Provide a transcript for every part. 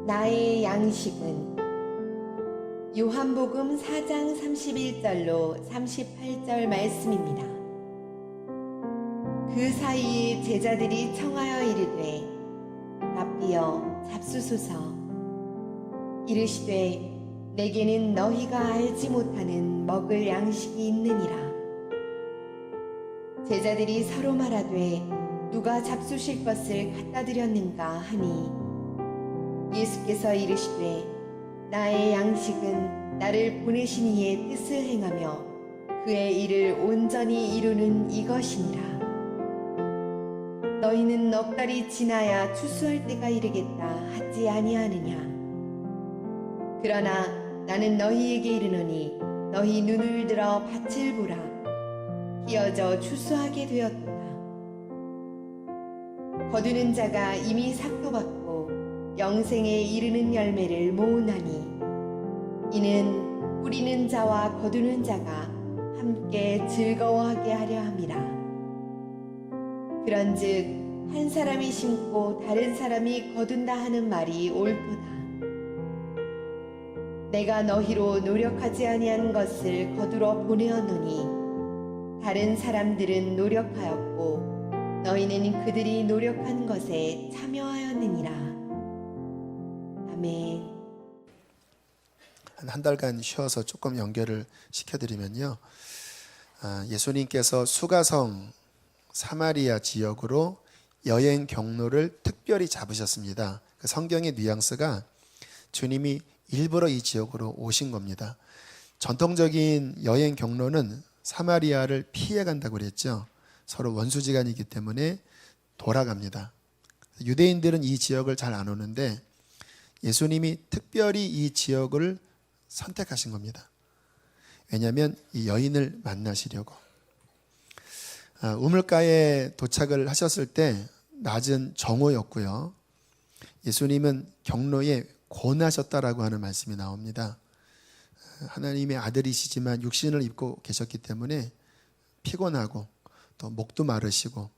나의 양식은 요한복음 4장 31절로 38절 말씀입니다. 그 사이에 제자들이 청하여 이르되 rabbi여 잡수소서. 이르시되 내게는 너희가 알지 못하는 먹을 양식이 있느니라. 제자들이 서로 말하되 누가 잡수실 것을 갖다 드렸는가 하니 예수께서 이르시되 나의 양식은 나를 보내신 이의 뜻을 행하며 그의 일을 온전히 이루는 이것이니라. 너희는 넉 달이 지나야 추수할 때가 이르겠다 하지 아니하느냐. 그러나 나는 너희에게 이르노니 너희 눈을 들어 밭을 보라. 희어져 추수하게 되었도다. 거두는 자가 이미 삭도받고 영생에 이르는 열매를 모으나니 이는 뿌리는 자와 거두는 자가 함께 즐거워하게 하려 함이라. 그런즉 한 사람이 심고 다른 사람이 거둔다 하는 말이 옳도다. 내가 너희로 노력하지 아니한 것을 거두러 보내었노니 다른 사람들은 노력하였고 너희는 그들이 노력한 것에 참여하였느니라. 아멘. 한 달간 쉬어서 조금 연결을 시켜드리면요, 예수님께서 수가성 사마리아 지역으로 여행 경로를 특별히 잡으셨습니다. 그 성경의 뉘앙스가 주님이 일부러 이 지역으로 오신 겁니다. 전통적인 여행 경로는 사마리아를 피해 간다고 그랬죠. 서로 원수지간이기 때문에 돌아갑니다. 유대인들은 이 지역을 잘 안 오는데 예수님이 특별히 이 지역을 선택하신 겁니다. 왜냐하면 이 여인을 만나시려고. 우물가에 도착을 하셨을 때 낮은 정오였고요. 예수님은 경로에 고나셨다라고 하는 말씀이 나옵니다. 하나님의 아들이시지만 육신을 입고 계셨기 때문에 피곤하고 또 목도 마르시고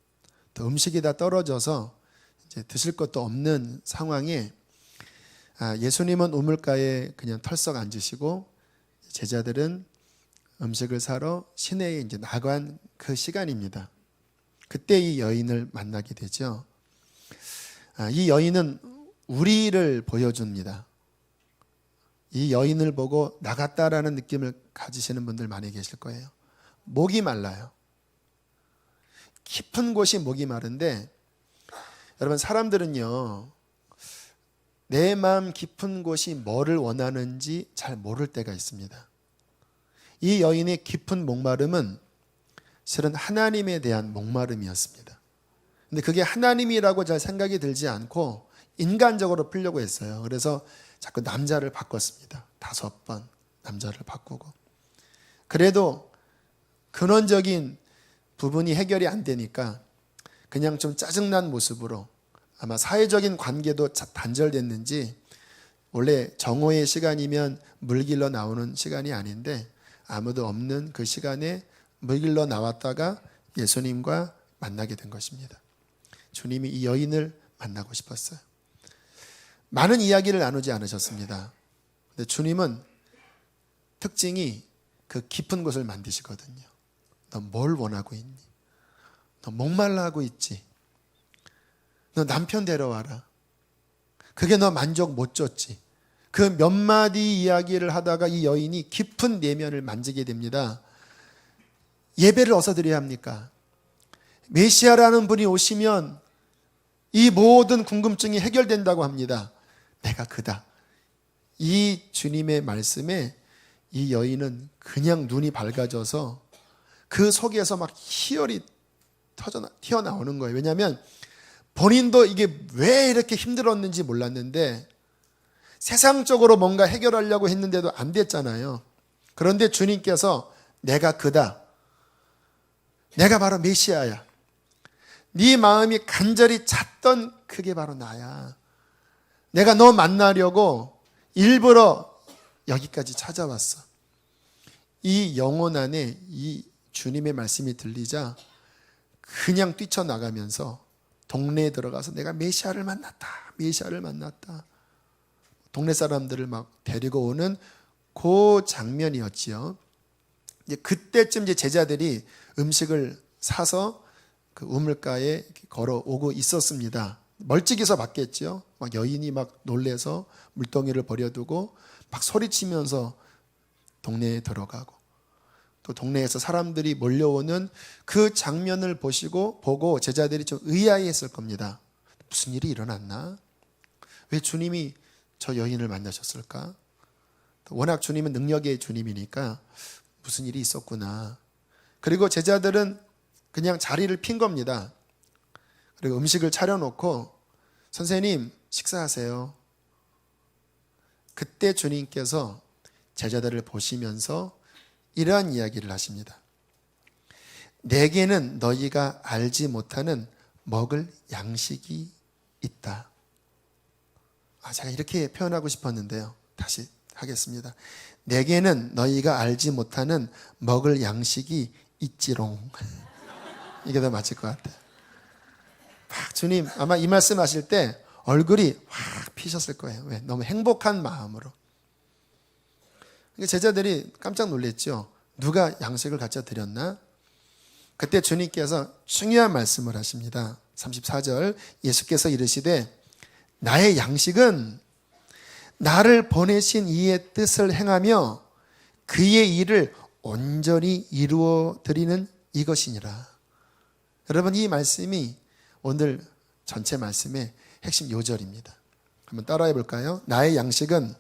또 음식이 다 떨어져서 이제 드실 것도 없는 상황에 예수님은 우물가에 그냥 털썩 앉으시고 제자들은 음식을 사러 시내에 이제 나간 그 시간입니다. 그때 이 여인을 만나게 되죠. 이 여인은 우리를 보여줍니다. 이 여인을 보고 나갔다라는 느낌을 가지시는 분들 많이 계실 거예요. 목이 말라요. 깊은 곳이 목이 마른데 여러분, 사람들은요 내 마음 깊은 곳이 뭐를 원하는지 잘 모를 때가 있습니다. 이 여인의 깊은 목마름은 실은 하나님에 대한 목마름이었습니다. 근데 그게 하나님이라고 잘 생각이 들지 않고 인간적으로 풀려고 했어요. 그래서 자꾸 남자를 바꿨습니다. 5번 남자를 바꾸고. 그래도 근원적인 부분이 해결이 안 되니까 그냥 좀 짜증난 모습으로, 아마 사회적인 관계도 단절됐는지 원래 정오의 시간이면 물길러 나오는 시간이 아닌데 아무도 없는 그 시간에 물길러 나왔다가 예수님과 만나게 된 것입니다. 주님이 이 여인을 만나고 싶었어요. 많은 이야기를 나누지 않으셨습니다. 근데 주님은 특징이 그 깊은 곳을 만드시거든요. 너 뭘 원하고 있니? 너 목말라 하고 있지? 너 남편 데려와라. 그게 너 만족 못 줬지? 그 몇 마디 이야기를 하다가 이 여인이 깊은 내면을 만지게 됩니다. 예배를 어디서 드려야 합니까? 메시아라는 분이 오시면 이 모든 궁금증이 해결된다고 합니다. 내가 그다. 이 주님의 말씀에 이 여인은 그냥 눈이 밝아져서 그 속에서 막 희열이 튀어나오는 거예요. 왜냐하면 본인도 이게 왜 이렇게 힘들었는지 몰랐는데 세상적으로 뭔가 해결하려고 했는데도 안 됐잖아요. 그런데 주님께서 내가 그다. 내가 바로 메시아야. 네 마음이 간절히 찾던 그게 바로 나야. 내가 너 만나려고 일부러 여기까지 찾아왔어. 이 영혼 안에 이 주님의 말씀이 들리자 그냥 뛰쳐나가면서 동네에 들어가서 내가 메시아를 만났다. 메시아를 만났다. 동네 사람들을 막 데리고 오는 그 장면이었지요. 이제 그때쯤 이제 제자들이 음식을 사서 그 우물가에 걸어오고 있었습니다. 멀찍이서 봤겠죠. 막 여인이 막 놀래서 물동이를 버려두고 막 소리치면서 동네에 들어가고, 또 동네에서 사람들이 몰려오는 그 장면을 보고 제자들이 좀 의아해했을 겁니다. 무슨 일이 일어났나? 왜 주님이 저 여인을 만나셨을까? 워낙 주님은 능력의 주님이니까 무슨 일이 있었구나. 그리고 제자들은 그냥 자리를 핀 겁니다. 그리고 음식을 차려놓고 선생님 식사하세요. 그때 주님께서 제자들을 보시면서 이러한 이야기를 하십니다. 내게는 너희가 알지 못하는 먹을 양식이 있다. 제가 이렇게 표현하고 싶었는데요. 다시 하겠습니다. 내게는 너희가 알지 못하는 먹을 양식이 있지롱. 이게 더 맞을 것 같아요. 주님 아마 이 말씀 하실 때 얼굴이 확 피셨을 거예요. 왜? 너무 행복한 마음으로. 제자들이 깜짝 놀랐죠. 누가 양식을 갖다 드렸나? 그때 주님께서 중요한 말씀을 하십니다. 34절 예수께서 이르시되 나의 양식은 나를 보내신 이의 뜻을 행하며 그의 일을 온전히 이루어 드리는 이것이니라. 여러분 이 말씀이 오늘 전체 말씀의 핵심 요절입니다. 한번 따라해 볼까요? 나의 양식은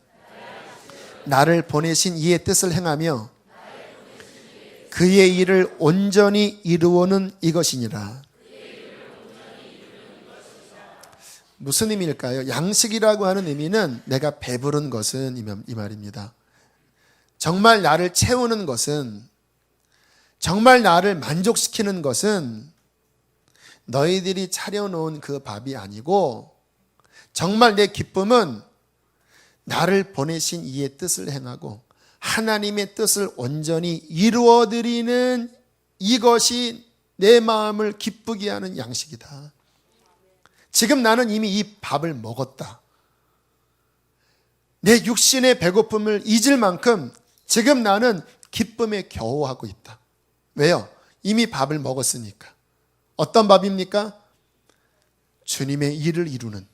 나를 보내신 이의 뜻을 행하며 그의 일을 온전히 이루어는 이것이니라. 무슨 의미일까요? 양식이라고 하는 의미는 내가 배부른 것은 이 말입니다. 정말 나를 채우는 것은, 정말 나를 만족시키는 것은 너희들이 차려놓은 그 밥이 아니고 정말 내 기쁨은 나를 보내신 이의 뜻을 행하고 하나님의 뜻을 온전히 이루어드리는 이것이 내 마음을 기쁘게 하는 양식이다. 지금 나는 이미 이 밥을 먹었다. 내 육신의 배고픔을 잊을 만큼 지금 나는 기쁨에 겨워하고 있다. 왜요? 이미 밥을 먹었으니까. 어떤 밥입니까? 주님의 일을 이루는,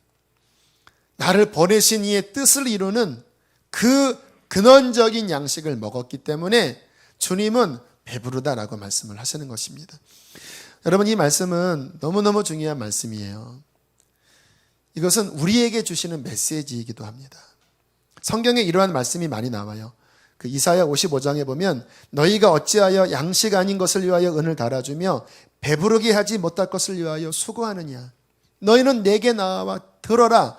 나를 보내신 이의 뜻을 이루는 그 근원적인 양식을 먹었기 때문에 주님은 배부르다라고 말씀을 하시는 것입니다. 여러분 이 말씀은 너무너무 중요한 말씀이에요. 이것은 우리에게 주시는 메시지이기도 합니다. 성경에 이러한 말씀이 많이 나와요. 그 이사야 55장에 보면 너희가 어찌하여 양식 아닌 것을 위하여 은을 달아주며 배부르게 하지 못할 것을 위하여 수고하느냐. 너희는 내게 나와 들어라.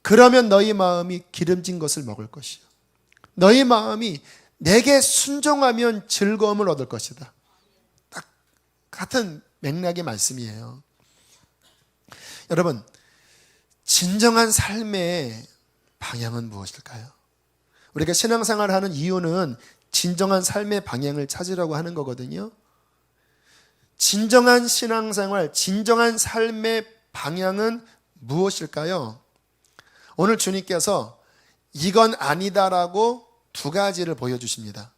그러면 너희 마음이 기름진 것을 먹을 것이요. 너희 마음이 내게 순종하면 즐거움을 얻을 것이다. 딱 같은 맥락의 말씀이에요. 여러분, 진정한 삶의 방향은 무엇일까요? 우리가 신앙생활을 하는 이유는 진정한 삶의 방향을 찾으려고 하는 거거든요. 진정한 신앙생활, 진정한 삶의 방향은 무엇일까요? 오늘 주님께서 이건 아니다라고 두 가지를 보여주십니다.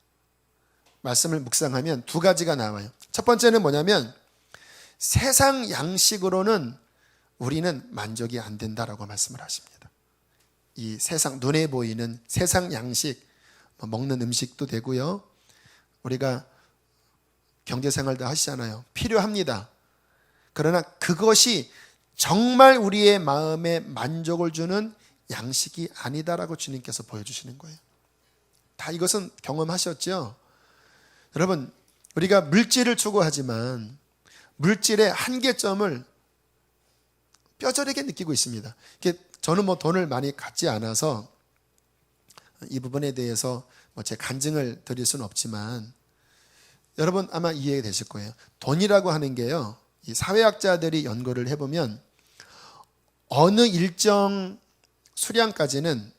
말씀을 묵상하면 두 가지가 나와요. 첫 번째는 뭐냐면 세상 양식으로는 우리는 만족이 안 된다라고 말씀을 하십니다. 이 세상, 눈에 보이는 세상 양식, 먹는 음식도 되고요. 우리가 경제생활도 하시잖아요. 필요합니다. 그러나 그것이 정말 우리의 마음에 만족을 주는 양식이 아니다라고 주님께서 보여주시는 거예요. 다 이것은 경험하셨죠? 여러분, 우리가 물질을 추구하지만 물질의 한계점을 뼈저리게 느끼고 있습니다. 저는 돈을 많이 갖지 않아서 이 부분에 대해서 제 간증을 드릴 수는 없지만 여러분 아마 이해되실 거예요. 돈이라고 하는 게요, 이 사회학자들이 연구를 해보면 어느 일정 수량까지는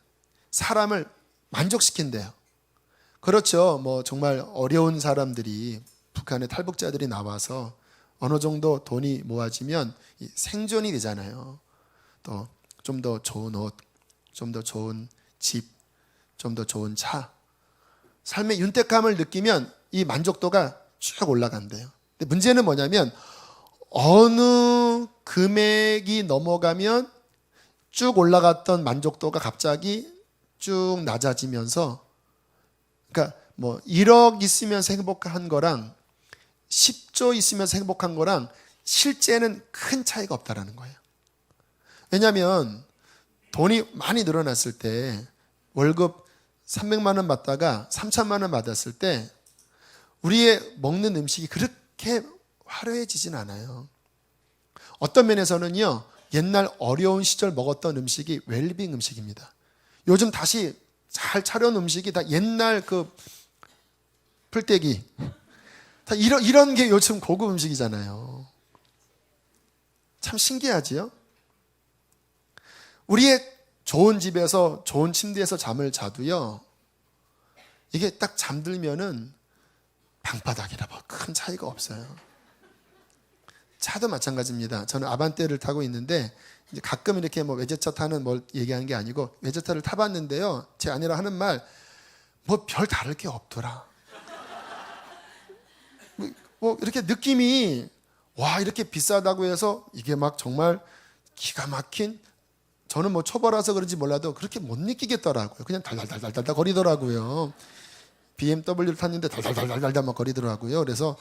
사람을 만족시킨대요. 그렇죠. 정말 어려운 사람들이, 북한의 탈북자들이 나와서 어느 정도 돈이 모아지면 생존이 되잖아요. 또 좀 더 좋은 옷, 좀 더 좋은 집, 좀 더 좋은 차, 삶의 윤택함을 느끼면 이 만족도가 쭉 올라간대요. 근데 문제는 뭐냐면 어느 금액이 넘어가면 쭉 올라갔던 만족도가 갑자기 쭉 낮아지면서, 그러니까 뭐 1억 있으면서 행복한 거랑 10조 있으면서 행복한 거랑 실제는 큰 차이가 없다라는 거예요. 왜냐하면 돈이 많이 늘어났을 때 월급 300만 원 받다가 3천만 원 받았을 때 우리의 먹는 음식이 그렇게 화려해지진 않아요. 어떤 면에서는요, 옛날 어려운 시절 먹었던 음식이 웰빙 음식입니다. 요즘 다시 잘 차려놓은 음식이 다 옛날 그 풀떼기, 다 이런 게 요즘 고급 음식이잖아요. 참 신기하지요? 우리의 좋은 집에서 좋은 침대에서 잠을 자도요, 이게 딱 잠들면은 방바닥이라 뭐 큰 차이가 없어요. 차도 마찬가지입니다. 저는 아반떼를 타고 있는데 이제 가끔 이렇게 뭐 외제차 타는 뭘 얘기하는 게 아니고 외제차를 타봤는데요, 제 아내랑 하는 말, 뭐 별 다를 게 없더라. 뭐 이렇게 느낌이, 와, 이렇게 비싸다고 해서 이게 막 정말 기가 막힌, 저는 뭐 초보라서 그런지 몰라도 그렇게 못 느끼겠더라고요. 그냥 달달달달달 거리더라고요. BMW를 탔는데 달달달달달 막 거리더라고요. 그래서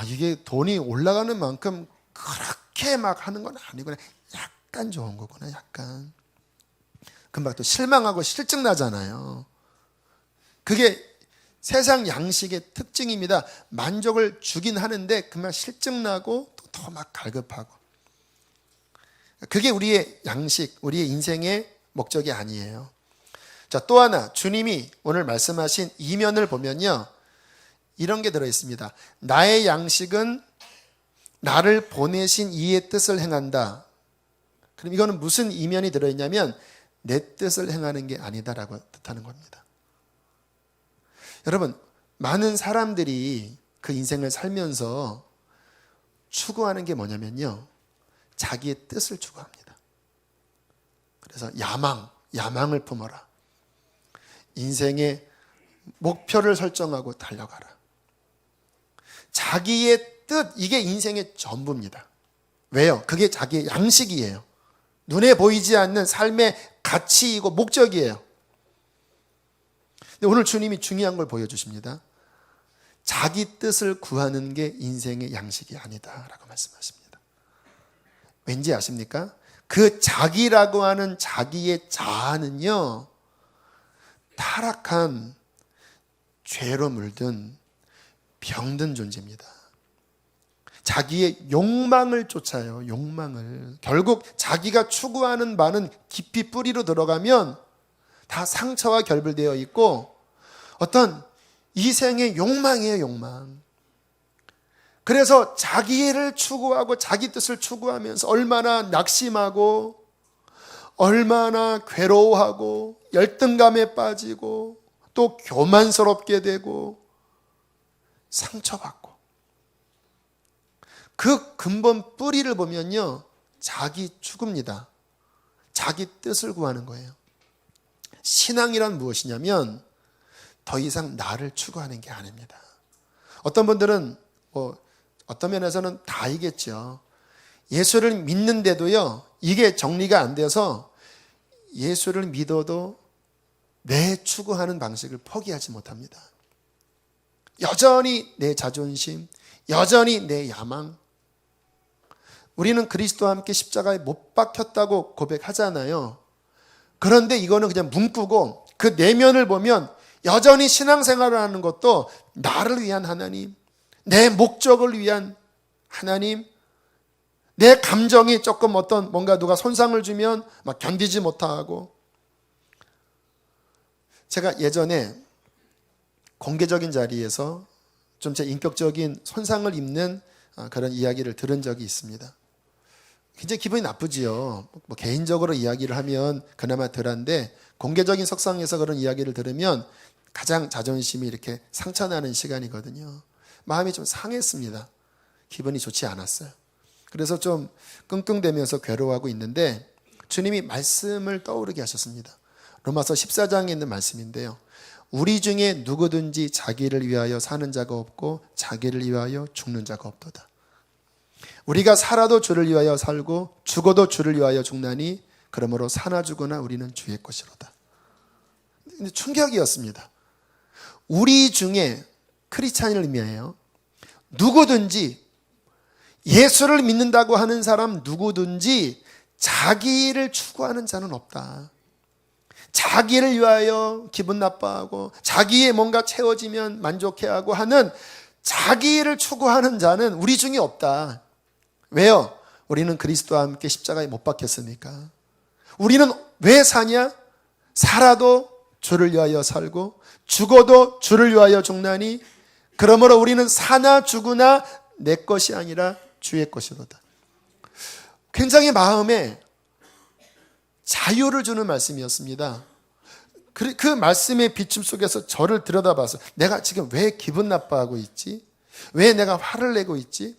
이게 돈이 올라가는 만큼 그렇게 막 하는 건 아니구나. 약간 좋은 거구나. 약간. 금방 또 실망하고 실증 나잖아요. 그게 세상 양식의 특징입니다. 만족을 주긴 하는데 금방 실증 나고 또 더 막 갈급하고. 그게 우리의 양식, 우리의 인생의 목적이 아니에요. 자, 또 하나 주님이 오늘 말씀하신 이면을 보면요, 이런 게 들어있습니다. 나의 양식은 나를 보내신 이의 뜻을 행한다. 그럼 이거는 무슨 이면이 들어있냐면 내 뜻을 행하는 게 아니다라고 뜻하는 겁니다. 여러분, 많은 사람들이 그 인생을 살면서 추구하는 게 뭐냐면요, 자기의 뜻을 추구합니다. 그래서 야망을 품어라. 인생의 목표를 설정하고 달려가라. 자기의 뜻, 이게 인생의 전부입니다. 왜요? 그게 자기의 양식이에요. 눈에 보이지 않는 삶의 가치이고 목적이에요. 근데 오늘 주님이 중요한 걸 보여주십니다. 자기 뜻을 구하는 게 인생의 양식이 아니다라고 말씀하십니다. 왠지 아십니까? 그 자기라고 하는 자기의 자아는요, 타락한 죄로 물든 병든 존재입니다. 자기의 욕망을 쫓아요. 욕망을. 결국 자기가 추구하는 바는 깊이 뿌리로 들어가면 다 상처와 결별되어 있고 어떤 이생의 욕망이에요. 욕망. 그래서 자기를 추구하고 자기 뜻을 추구하면서 얼마나 낙심하고 얼마나 괴로워하고 열등감에 빠지고 또 교만스럽게 되고 상처받고, 그 근본 뿌리를 보면요, 자기 추구입니다. 자기 뜻을 구하는 거예요. 신앙이란 무엇이냐면 더 이상 나를 추구하는 게 아닙니다. 어떤 분들은 어떤 면에서는 다이겠죠. 예수를 믿는데도요, 이게 정리가 안 돼서 예수를 믿어도 내 추구하는 방식을 포기하지 못합니다. 여전히 내 자존심, 여전히 내 야망. 우리는 그리스도와 함께 십자가에 못 박혔다고 고백하잖아요. 그런데 이거는 그냥 문구고 그 내면을 보면 여전히 신앙생활을 하는 것도 나를 위한 하나님, 내 목적을 위한 하나님, 내 감정이 조금 어떤 뭔가 누가 손상을 주면 막 견디지 못하고. 제가 예전에 공개적인 자리에서 좀 제 인격적인 손상을 입는 그런 이야기를 들은 적이 있습니다. 굉장히 기분이 나쁘지요. 뭐 개인적으로 이야기를 하면 그나마 덜한데 공개적인 석상에서 그런 이야기를 들으면 가장 자존심이 이렇게 상처나는 시간이거든요. 마음이 좀 상했습니다. 기분이 좋지 않았어요. 그래서 좀 끙끙대면서 괴로워하고 있는데 주님이 말씀을 떠오르게 하셨습니다. 로마서 14장에 있는 말씀인데요. 우리 중에 누구든지 자기를 위하여 사는 자가 없고 자기를 위하여 죽는 자가 없도다. 우리가 살아도 주를 위하여 살고 죽어도 주를 위하여 죽나니 그러므로 사나 죽으나 우리는 주의 것이로다. 근데 충격이었습니다. 우리 중에 크리스찬을 의미해요. 누구든지 예수를 믿는다고 하는 사람 누구든지 자기를 추구하는 자는 없다. 자기를 위하여 기분 나빠하고 자기의 뭔가 채워지면 만족해하고 하는 자기를 추구하는 자는 우리 중에 없다. 왜요? 우리는 그리스도와 함께 십자가에 못 박혔으니까. 우리는 왜 사냐? 살아도 주를 위하여 살고 죽어도 주를 위하여 죽나니 그러므로 우리는 사나 죽으나 내 것이 아니라 주의 것이로다. 굉장히 마음에 자유를 주는 말씀이었습니다. 그 말씀의 비춤 속에서 저를 들여다봐서 내가 지금 왜 기분 나빠하고 있지? 왜 내가 화를 내고 있지?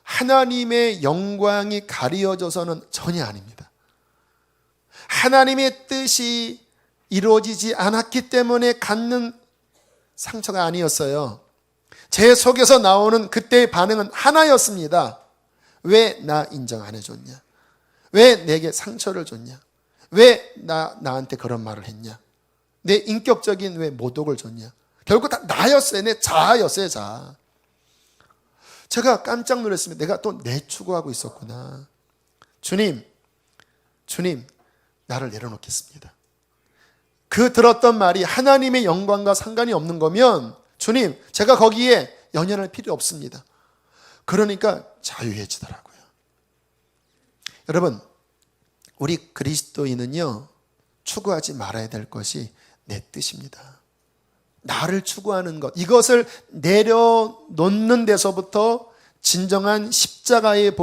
하나님의 영광이 가리워져서는 전혀 아닙니다. 하나님의 뜻이 이루어지지 않았기 때문에 갖는 상처가 아니었어요. 제 속에서 나오는 그때의 반응은 하나였습니다. 왜 나 인정 안 해줬냐? 왜 내게 상처를 줬냐? 왜 나한테 그런 말을 했냐? 내 인격적인 왜 모독을 줬냐? 결국 다 나였어요. 내 자아였어요, 자아. 제가 깜짝 놀랐습니다. 내가 또 내 추구하고 있었구나. 주님, 나를 내려놓겠습니다. 그 들었던 말이 하나님의 영광과 상관이 없는 거면 주님, 제가 거기에 연연할 필요 없습니다. 그러니까 자유해지더라고요. 여러분, 우리 그리스도인은요, 추구하지 말아야 될 것이 내 뜻입니다. 나를 추구하는 것, 이것을 내려놓는 데서부터 진정한 십자가의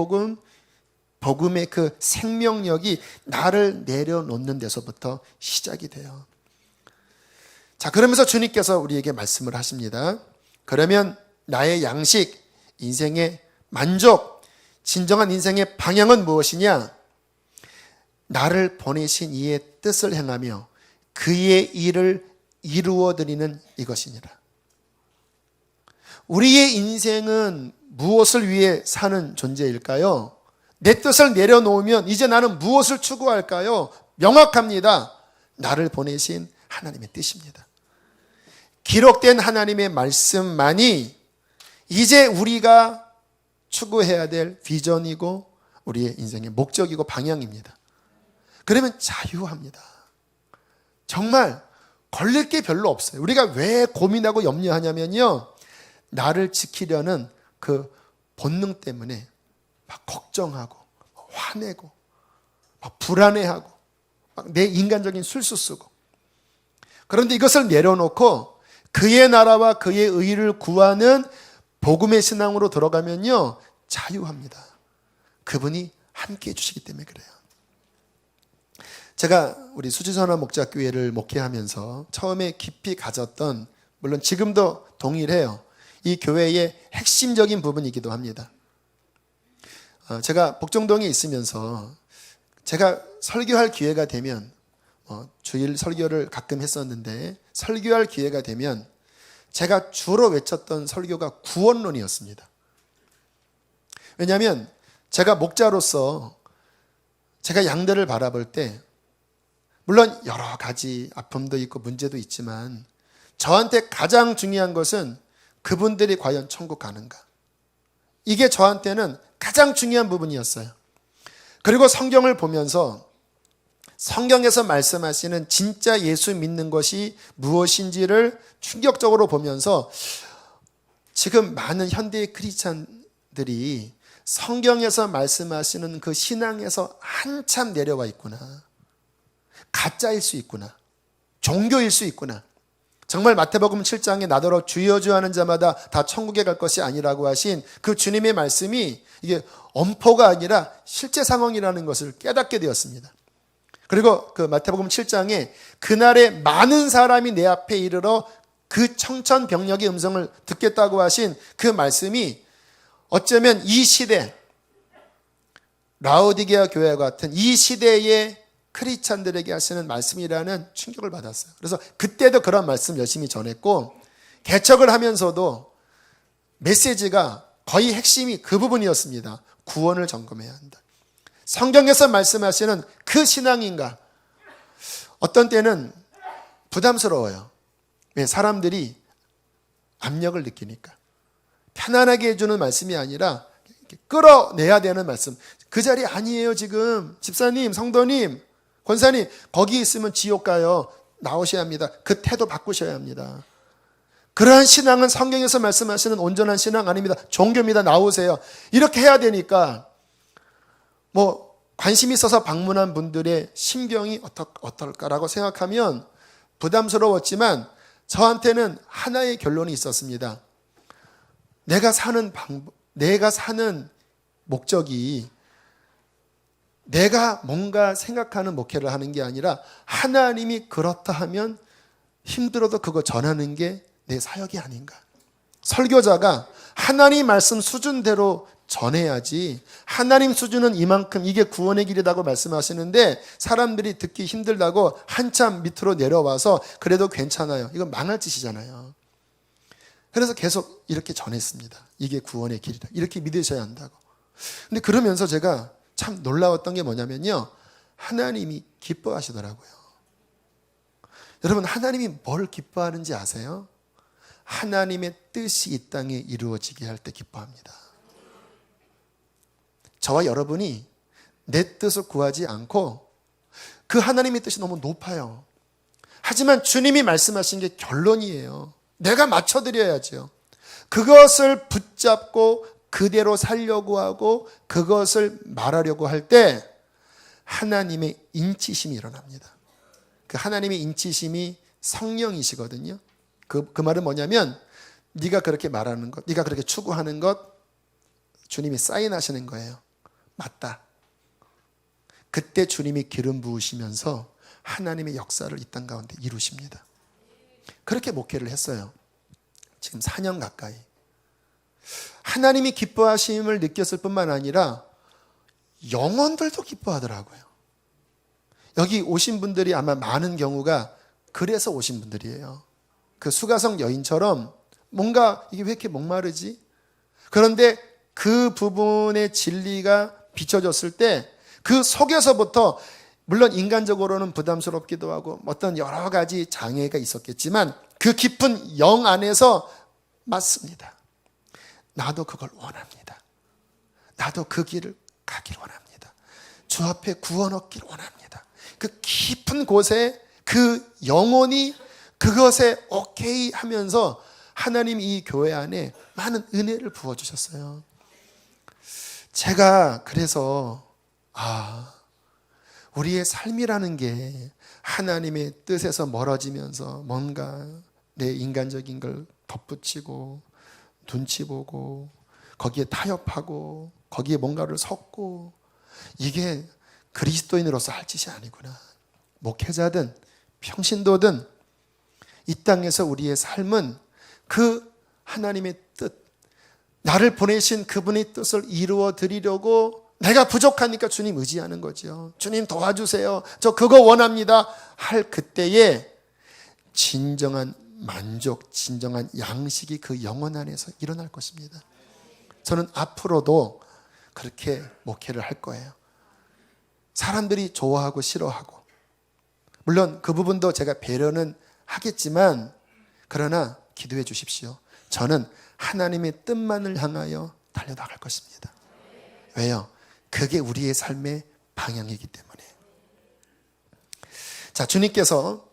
복음의 그 생명력이 나를 내려놓는 데서부터 시작이 돼요. 자, 그러면서 주님께서 우리에게 말씀을 하십니다. 그러면 나의 양식, 인생의 만족, 진정한 인생의 방향은 무엇이냐? 나를 보내신 이의 뜻을 행하며 그의 일을 이루어드리는 이것이니라. 우리의 인생은 무엇을 위해 사는 존재일까요? 내 뜻을 내려놓으면 이제 나는 무엇을 추구할까요? 명확합니다. 나를 보내신 하나님의 뜻입니다. 기록된 하나님의 말씀만이 이제 우리가 추구해야 될 비전이고 우리의 인생의 목적이고 방향입니다. 그러면 자유합니다. 정말 걸릴 게 별로 없어요. 우리가 왜 고민하고 염려하냐면요, 나를 지키려는 그 본능 때문에 막 걱정하고 화내고 막 불안해하고 막 내 인간적인 술수 쓰고. 그런데 이것을 내려놓고 그의 나라와 그의 의를 구하는 복음의 신앙으로 들어가면요, 자유합니다. 그분이 함께 해주시기 때문에 그래요. 제가 우리 수지선화 목자교회를 목회하면서 처음에 깊이 가졌던, 물론 지금도 동일해요, 이 교회의 핵심적인 부분이기도 합니다. 제가 복정동에 있으면서 제가 설교할 기회가 되면 주일 설교를 가끔 했었는데, 설교할 기회가 되면 제가 주로 외쳤던 설교가 구원론이었습니다. 왜냐하면 제가 목자로서 제가 양들을 바라볼 때 물론 여러 가지 아픔도 있고 문제도 있지만 저한테 가장 중요한 것은 그분들이 과연 천국 가는가. 이게 저한테는 가장 중요한 부분이었어요. 그리고 성경을 보면서 성경에서 말씀하시는 진짜 예수 믿는 것이 무엇인지를 충격적으로 보면서 지금 많은 현대의 크리스찬들이 성경에서 말씀하시는 그 신앙에서 한참 내려와 있구나. 가짜일 수 있구나. 종교일 수 있구나. 정말 마태복음 7장에 나더러 주여 주여 하는 자마다 다 천국에 갈 것이 아니라고 하신 그 주님의 말씀이 이게 엄포가 아니라 실제 상황이라는 것을 깨닫게 되었습니다. 그리고 그 마태복음 7장에 그날에 많은 사람이 내 앞에 이르러 그 청천벽력의 음성을 듣겠다고 하신 그 말씀이 어쩌면 이 시대, 라오디게아 교회와 같은 이 시대의 크리스찬들에게 하시는 말씀이라는 충격을 받았어요. 그래서 그때도 그런 말씀 열심히 전했고, 개척을 하면서도 메시지가 거의 핵심이 그 부분이었습니다. 구원을 점검해야 한다. 성경에서 말씀하시는 그 신앙인가? 어떤 때는 부담스러워요. 왜? 사람들이 압력을 느끼니까. 편안하게 해주는 말씀이 아니라 끌어내야 되는 말씀. 그 자리 아니에요 지금. 집사님, 성도님, 권사님, 거기 있으면 지옥 가요. 나오셔야 합니다. 그 태도 바꾸셔야 합니다. 그러한 신앙은 성경에서 말씀하시는 온전한 신앙 아닙니다. 종교입니다. 나오세요. 이렇게 해야 되니까 관심 있어서 방문한 분들의 심경이 어떨까라고 생각하면 부담스러웠지만 저한테는 하나의 결론이 있었습니다. 내가 사는 목적이 내가 뭔가 생각하는 목회를 하는 게 아니라 하나님이 그렇다 하면 힘들어도 그거 전하는 게 내 사역이 아닌가. 설교자가 하나님 말씀 수준대로 전해야지, 하나님 수준은 이만큼, 이게 구원의 길이라고 말씀하시는데 사람들이 듣기 힘들다고 한참 밑으로 내려와서 그래도 괜찮아요. 이건 망할 짓이잖아요. 그래서 계속 이렇게 전했습니다. 이게 구원의 길이다. 이렇게 믿으셔야 한다고. 근데 그러면서 제가 참 놀라웠던 게 뭐냐면요, 하나님이 기뻐하시더라고요. 여러분, 하나님이 뭘 기뻐하는지 아세요? 하나님의 뜻이 이 땅에 이루어지게 할 때 기뻐합니다. 저와 여러분이 내 뜻을 구하지 않고 그 하나님의 뜻이 너무 높아요. 하지만 주님이 말씀하신 게 결론이에요. 내가 맞춰드려야죠. 그것을 붙잡고 그대로 살려고 하고 그것을 말하려고 할 때 하나님의 인치심이 일어납니다. 그 하나님의 인치심이 성령이시거든요. 그 말은 뭐냐면 네가 그렇게 말하는 것, 네가 그렇게 추구하는 것 주님이 사인하시는 거예요. 맞다. 그때 주님이 기름 부으시면서 하나님의 역사를 이 땅 가운데 이루십니다. 그렇게 목회를 했어요. 지금 4년 가까이. 하나님이 기뻐하심을 느꼈을 뿐만 아니라 영혼들도 기뻐하더라고요. 여기 오신 분들이 아마 많은 경우가 그래서 오신 분들이에요. 그 수가성 여인처럼 뭔가 이게 왜 이렇게 목마르지? 그런데 그 부분의 진리가 비춰졌을 때 그 속에서부터, 물론 인간적으로는 부담스럽기도 하고 어떤 여러 가지 장애가 있었겠지만 그 깊은 영 안에서 맞습니다. 나도 그걸 원합니다. 나도 그 길을 가기를 원합니다. 주 앞에 구원 얻기를 원합니다. 그 깊은 곳에 그 영혼이 그것에 오케이 하면서 하나님이 이 교회 안에 많은 은혜를 부어주셨어요. 제가 그래서 우리의 삶이라는 게 하나님의 뜻에서 멀어지면서 뭔가 내 인간적인 걸 덧붙이고 눈치 보고 거기에 타협하고 거기에 뭔가를 섞고, 이게 그리스도인으로서 할 짓이 아니구나. 목회자든 평신도든 이 땅에서 우리의 삶은 그 하나님의 뜻, 나를 보내신 그분의 뜻을 이루어 드리려고 내가 부족하니까 주님 의지하는 거죠. 주님 도와주세요. 저 그거 원합니다. 할 그때에 진정한 만족, 진정한 양식이 그 영혼 안에서 일어날 것입니다. 저는 앞으로도 그렇게 목회를 할 거예요. 사람들이 좋아하고 싫어하고, 물론 그 부분도 제가 배려는 하겠지만, 그러나 기도해 주십시오. 저는 하나님의 뜻만을 향하여 달려나갈 것입니다. 왜요? 그게 우리의 삶의 방향이기 때문에. 자, 주님께서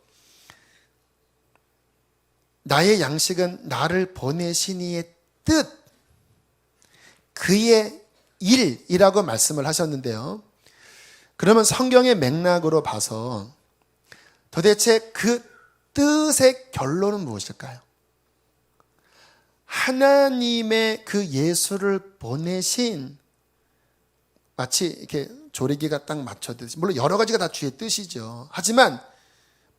나의 양식은 나를 보내신 이의 뜻, 그의 일이라고 말씀을 하셨는데요. 그러면 성경의 맥락으로 봐서 도대체 그 뜻의 결론은 무엇일까요? 하나님의 그 예수를 보내신, 마치 이렇게 조리개가 딱 맞춰듯이, 물론 여러 가지가 다 주의 뜻이죠. 하지만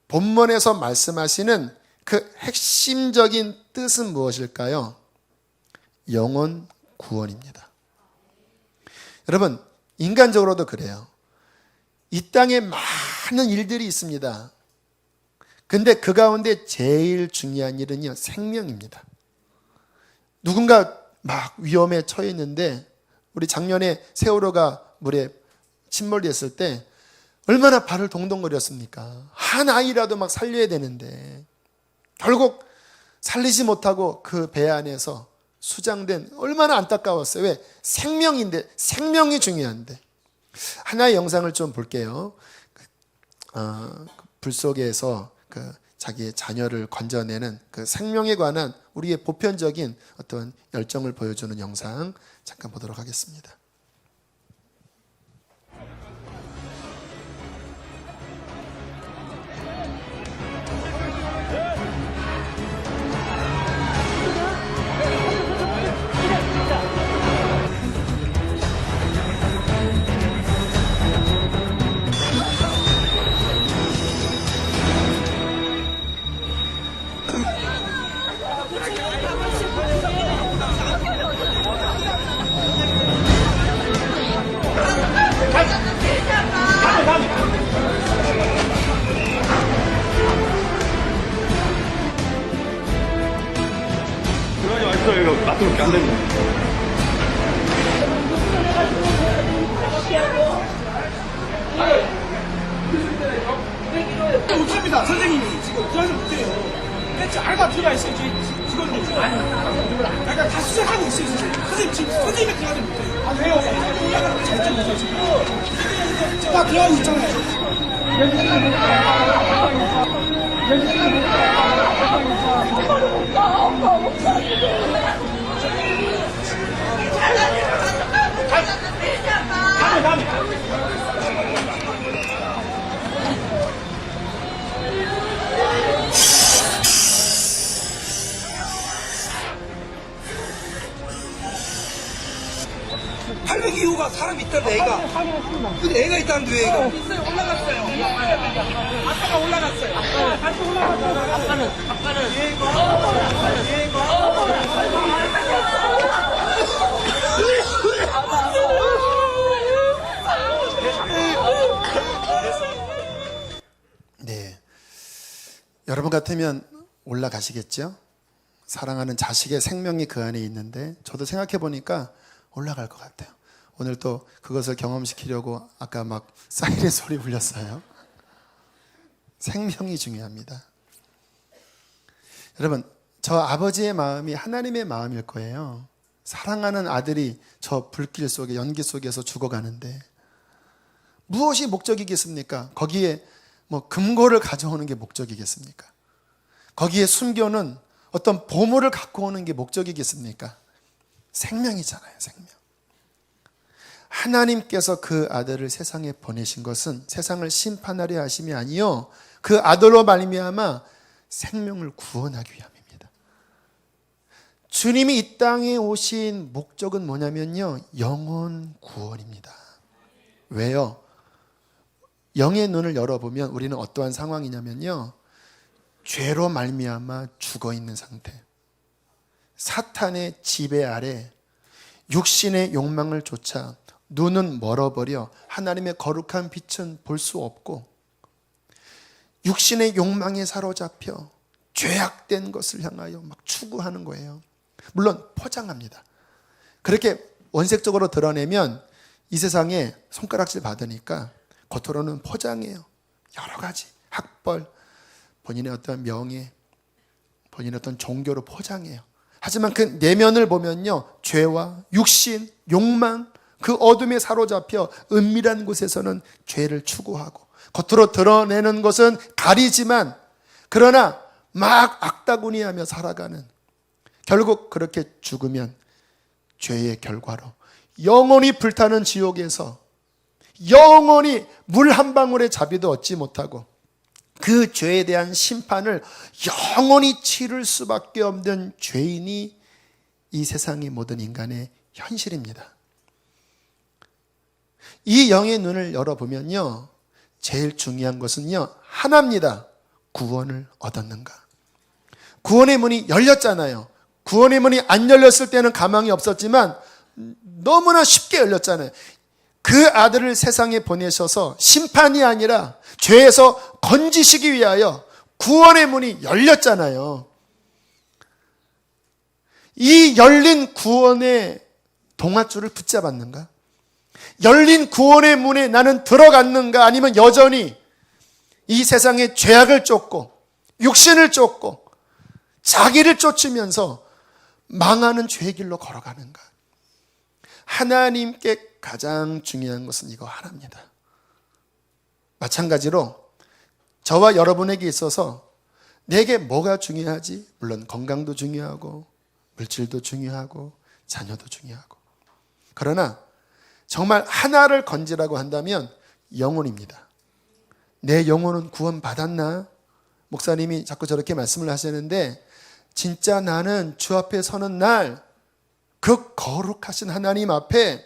본문에서 말씀하시는 그 핵심적인 뜻은 무엇일까요? 영혼 구원입니다. 여러분, 인간적으로도 그래요. 이 땅에 하는 일들이 있습니다. 근데 그 가운데 제일 중요한 일은요, 생명입니다. 누군가 막 위험에 처해 있는데, 우리 작년에 세월호가 물에 침몰됐을 때 얼마나 발을 동동거렸습니까? 한 아이라도 막 살려야 되는데 결국 살리지 못하고 그 배 안에서 수장된, 얼마나 안타까웠어요. 왜? 생명인데, 생명이 중요한데. 하나의 영상을 좀 볼게요. 불 속에서 자기의 자녀를 건져내는 그 생명에 관한 우리의 보편적인 어떤 열정을 보여주는 영상 잠깐 보도록 하겠습니다. 들어가지 마십시오. 이거 놔두면 안 됩니다. 못합니다. 선생님이 지금 들어가지 못해요. 알바 들어가 있어요. 저희 직원들. 약간 다 수색하고 있어요. 선생님 지금 선생님이 들어가지 못해요. 아 왜요? 올라가는 잘좀 보세요. 지금 다 들어가고 있잖아요. 팔백 이후가 사람이 있다는데 애가. 근데 애가 있다는데 왜 애가? 있어요. 올라갔어요. 아빠가 올라갔어요. 같이 올라갔어요. 아빠는 얘가. 네, 여러분 같으면 올라가시겠죠? 사랑하는 자식의 생명이 그 안에 있는데, 저도 생각해 보니까 올라갈 것 같아요. 오늘 또 그것을 경험시키려고 아까 막 사이렌 소리 울렸어요. 생명이 중요합니다. 여러분, 저 아버지의 마음이 하나님의 마음일 거예요. 사랑하는 아들이 저 불길 속에, 연기 속에서 죽어가는데 무엇이 목적이겠습니까? 거기에 뭐 금고를 가져오는 게 목적이겠습니까? 거기에 숨겨놓은 어떤 보물을 갖고 오는 게 목적이겠습니까? 생명이잖아요, 생명. 하나님께서 그 아들을 세상에 보내신 것은 세상을 심판하려 하심이 아니요, 그 아들로 말미암아 생명을 구원하기 위함입니다. 주님이 이 땅에 오신 목적은 뭐냐면요, 영혼 구원입니다. 왜요? 영의 눈을 열어보면 우리는 어떠한 상황이냐면요, 죄로 말미암아 죽어있는 상태, 사탄의 지배 아래 육신의 욕망을 쫓아 눈은 멀어버려 하나님의 거룩한 빛은 볼 수 없고, 육신의 욕망에 사로잡혀 죄악된 것을 향하여 막 추구하는 거예요. 물론 포장합니다. 그렇게 원색적으로 드러내면 이 세상에 손가락질 받으니까 겉으로는 포장해요. 여러 가지 학벌, 본인의 어떤 명예, 본인의 어떤 종교로 포장해요. 하지만 그 내면을 보면요, 죄와 육신, 욕망, 그 어둠에 사로잡혀 은밀한 곳에서는 죄를 추구하고, 겉으로 드러내는 것은 가리지만 그러나 막 악다구니하며 살아가는, 결국 그렇게 죽으면 죄의 결과로 영원히 불타는 지옥에서 영원히 물 한 방울의 자비도 얻지 못하고 그 죄에 대한 심판을 영원히 치를 수밖에 없는 죄인이 이 세상의 모든 인간의 현실입니다. 이 영의 눈을 열어보면요, 제일 중요한 것은요, 하나입니다. 구원을 얻었는가? 구원의 문이 열렸잖아요. 구원의 문이 안 열렸을 때는 가망이 없었지만 너무나 쉽게 열렸잖아요. 그 아들을 세상에 보내셔서 심판이 아니라 죄에서 건지시기 위하여 구원의 문이 열렸잖아요. 이 열린 구원의 동아줄을 붙잡았는가? 열린 구원의 문에 나는 들어갔는가? 아니면 여전히 이 세상의 죄악을 쫓고 육신을 쫓고 자기를 쫓으면서 망하는 죄의 길로 걸어가는가? 하나님께 가장 중요한 것은 이거 하나입니다. 마찬가지로 저와 여러분에게 있어서 내게 뭐가 중요하지? 물론 건강도 중요하고 물질도 중요하고 자녀도 중요하고, 그러나 정말 하나를 건지라고 한다면 영혼입니다. 내 영혼은 구원받았나? 목사님이 자꾸 저렇게 말씀을 하시는데, 진짜 나는 주 앞에 서는 날 그 거룩하신 하나님 앞에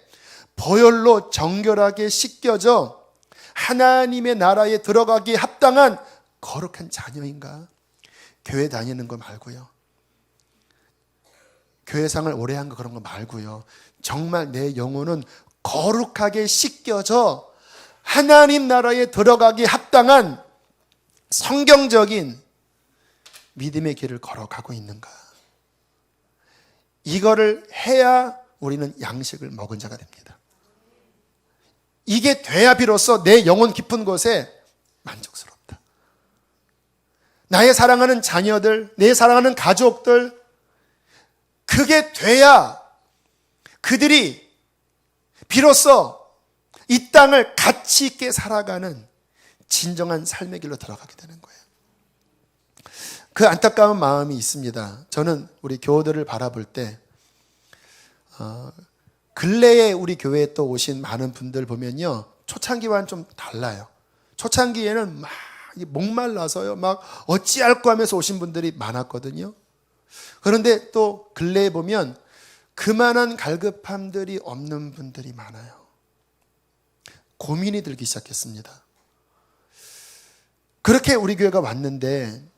보혈로 정결하게 씻겨져 하나님의 나라에 들어가기에 합당한 거룩한 자녀인가? 교회 다니는 거 말고요, 교회상을 오래 한 거 그런 거 말고요, 정말 내 영혼은 거룩하게 씻겨져 하나님 나라에 들어가기에 합당한 성경적인 믿음의 길을 걸어가고 있는가? 이거를 해야 우리는 양식을 먹은 자가 됩니다. 이게 돼야 비로소 내 영혼 깊은 곳에 만족스럽다. 나의 사랑하는 자녀들, 내 사랑하는 가족들, 그게 돼야 그들이 비로소 이 땅을 가치 있게 살아가는 진정한 삶의 길로 들어가게 되는 거예요. 그 안타까운 마음이 있습니다. 저는 우리 교우들을 바라볼 때 근래에 우리 교회에 또 오신 많은 분들 보면요, 초창기와는 좀 달라요. 초창기에는 막 목말라서요, 막 어찌할꼬 하면서 오신 분들이 많았거든요. 그런데 또 근래에 보면 그만한 갈급함들이 없는 분들이 많아요. 고민이 들기 시작했습니다. 그렇게 우리 교회가 왔는데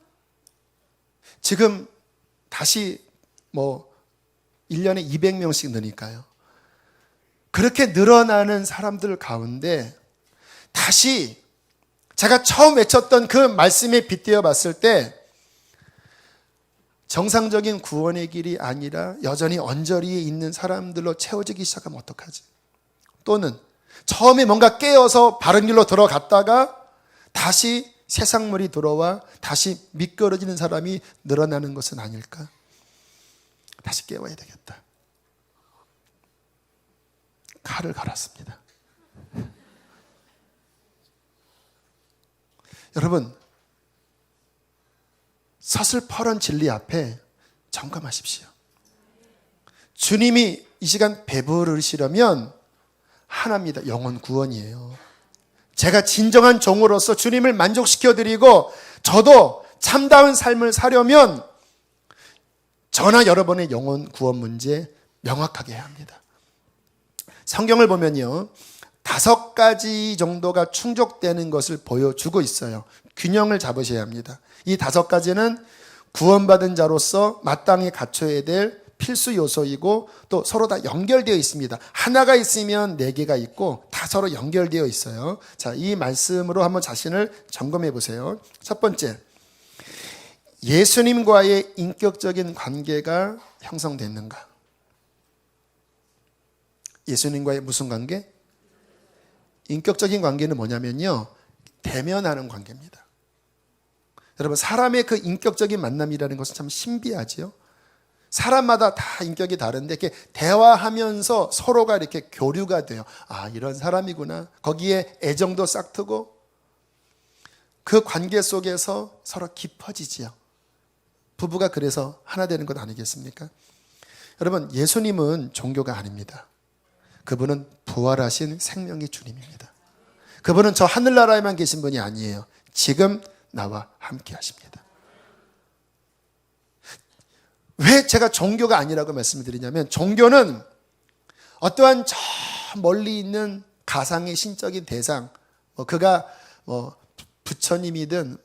지금 다시 1년에 200명씩 느니까요. 그렇게 늘어나는 사람들 가운데 다시 제가 처음 외쳤던 그 말씀에 빗대어 봤을 때 정상적인 구원의 길이 아니라 여전히 언저리에 있는 사람들로 채워지기 시작하면 어떡하지? 또는 처음에 뭔가 깨어서 바른 길로 들어갔다가 다시 세상물이 들어와 다시 미끄러지는 사람이 늘어나는 것은 아닐까? 다시 깨워야 되겠다. 칼을 갈았습니다. 여러분, 서슬퍼런 진리 앞에 점검하십시오. 주님이 이 시간 배부르시려면 하나입니다. 영혼 구원이에요. 제가 진정한 종으로서 주님을 만족시켜드리고 저도 참다운 삶을 사려면 저나 여러분의 영혼 구원 문제 명확하게 해야 합니다. 성경을 보면요, 5가지 정도가 충족되는 것을 보여주고 있어요. 균형을 잡으셔야 합니다. 이 5가지는 구원받은 자로서 마땅히 갖춰야 될 필수 요소이고 또 서로 다 연결되어 있습니다. 하나가 있으면 4개가 있고 다 서로 연결되어 있어요. 자, 이 말씀으로 한번 자신을 점검해 보세요. 첫 번째, 예수님과의 인격적인 관계가 형성됐는가? 예수님과의 무슨 관계? 인격적인 관계는 뭐냐면요, 대면하는 관계입니다. 여러분, 사람의 그 인격적인 만남이라는 것은 참 신비하지요. 사람마다 다 인격이 다른데 이렇게 대화하면서 서로가 이렇게 교류가 돼요. 아, 이런 사람이구나. 거기에 애정도 싹트고 그 관계 속에서 서로 깊어지지요. 부부가 그래서 하나 되는 것 아니겠습니까? 여러분, 예수님은 종교가 아닙니다. 그분은 부활하신 생명의 주님입니다. 그분은 저 하늘나라에만 계신 분이 아니에요. 지금 나와 함께 하십니다. 왜 제가 종교가 아니라고 말씀을 드리냐면, 종교는 어떠한 저 멀리 있는 가상의 신적인 대상, 그가 부처님이든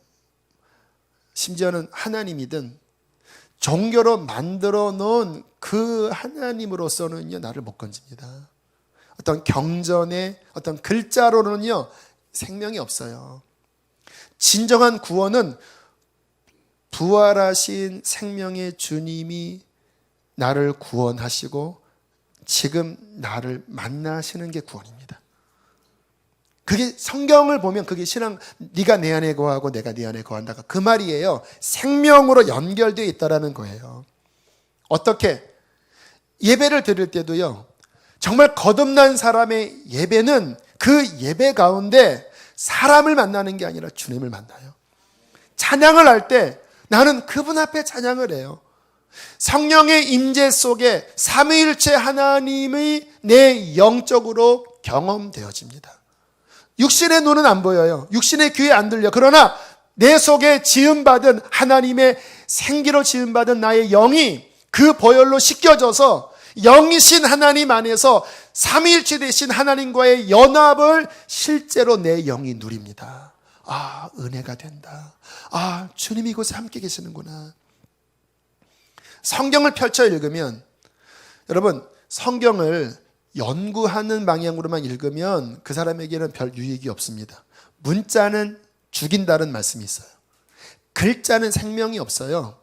심지어는 하나님이든 종교로 만들어 놓은 그 하나님으로서는요, 나를 못 건집니다. 어떤 경전의 어떤 글자로는요 생명이 없어요. 진정한 구원은 부활하신 생명의 주님이 나를 구원하시고 지금 나를 만나시는 게 구원입니다. 그게 성경을 보면 그게 신앙, 네가 내 안에 거하고 내가 네 안에 거한다가 그 말이에요. 생명으로 연결되어 있다라는 거예요. 어떻게? 예배를 드릴 때도요, 정말 거듭난 사람의 예배는 그 예배 가운데 사람을 만나는 게 아니라 주님을 만나요. 찬양을 할 때 나는 그분 앞에 찬양을 해요. 성령의 임재 속에 삼위일체 하나님이 내 영적으로 경험되어집니다. 육신의 눈은 안 보여요. 육신의 귀에 안 들려. 그러나 내 속에 지음받은 하나님의 생기로 지음받은 나의 영이 그 보혈로 씻겨져서 영이신 하나님 안에서 삼위일체 되신 하나님과의 연합을 실제로 내 영이 누립니다. 아, 은혜가 된다. 아, 주님이 이곳에 함께 계시는구나. 성경을 펼쳐 읽으면, 여러분, 성경을 연구하는 방향으로만 읽으면 그 사람에게는 별 유익이 없습니다. 문자는 죽인다는 말씀이 있어요. 글자는 생명이 없어요.